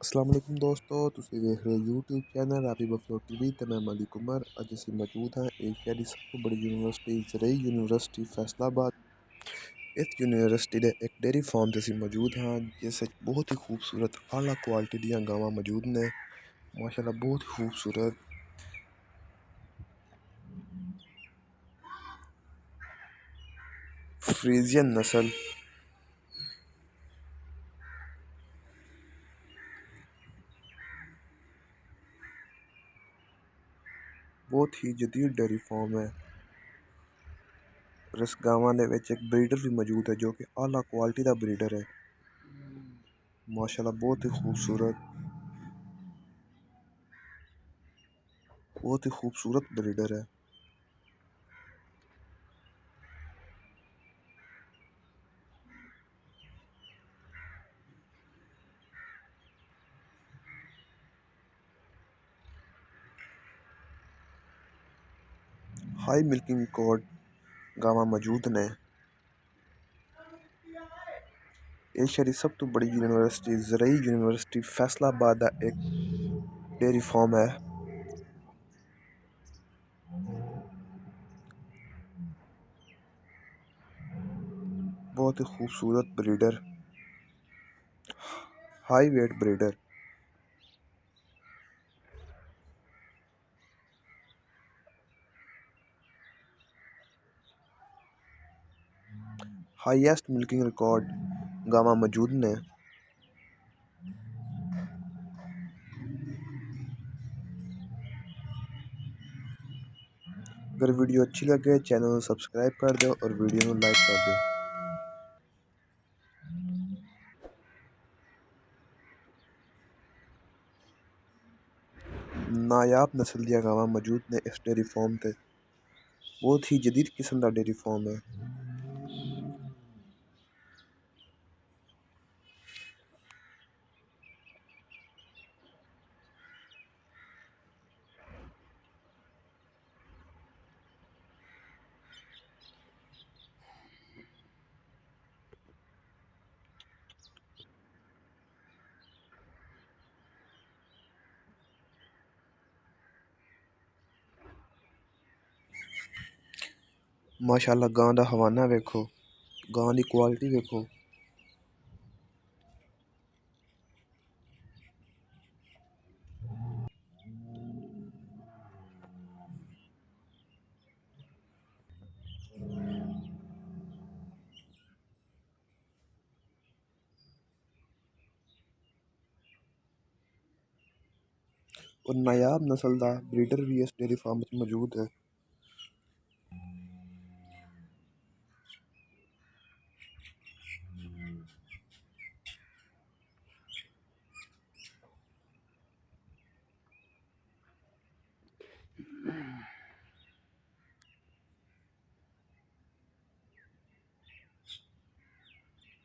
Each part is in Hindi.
अस्सलाम वालेकुम दोस्तों, तुसी देख रहे हो YouTube channel happy buffalo TV ते मैं मलिक उमर। अज असी मौजूद हैं एशिया की सब तो बड़ी यूनिवर्सिटी जरई यूनिवर्सिटी फैसलाबाद। इस यूनिवर्सिटी के एक डेयरी फार्म से असी मौजूद हाँ, जिस बहुत ही खूबसूरत आला क्वालिटी दी गावां मौजूद ने। माशाल्लाह बहुत ही खूबसूरत फ्रीजियन नस्ल बहुत ही जदीद डेयरी फार्म है। और इस गावां दे विच एक ब्रीडर भी मौजूद है जो कि आला क्वालिटी का ब्रीडर है। माशाल्लाह बहुत ही खूबसूरत ब्रीडर है। हाई मिल्किंग रिकॉर्ड गावां मौजूद ने। एशिया की सब तो बड़ी यूनिवर्सिटी जरई यूनिवर्सिटी फैसलाबाद का एक डेयरी फार्म है। बहुत ही खूबसूरत breeder, high weight breeder. Highest milking record गावां मौजूद ने। अगर वीडियो अच्छी लगे चैनल को सब्सक्राइब कर दो और वीडियो को लाइक कर दो। नायाब नस्ल दी गावां मौजूद ने इस डेयरी फार्म ते। बहुत ही जदीद किस्म का डेयरी फार्म है। माशाल्लाह गां दा हवाना वेखो, गां दी क्वालिटी वेखो। और नायाब नस्ल का ब्रीडर भी इस डेयरी फार्म में मौजूद है।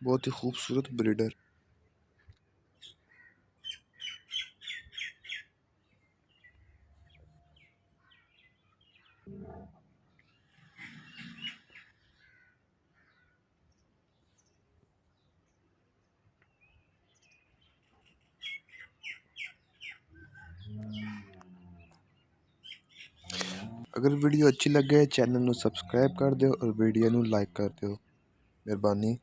बहुत ही खूबसूरत ब्रीडर। अगर वीडियो अच्छी लगे चैनल को सब्सक्राइब कर दो और वीडियो को लाइक कर दो। मेहरबानी।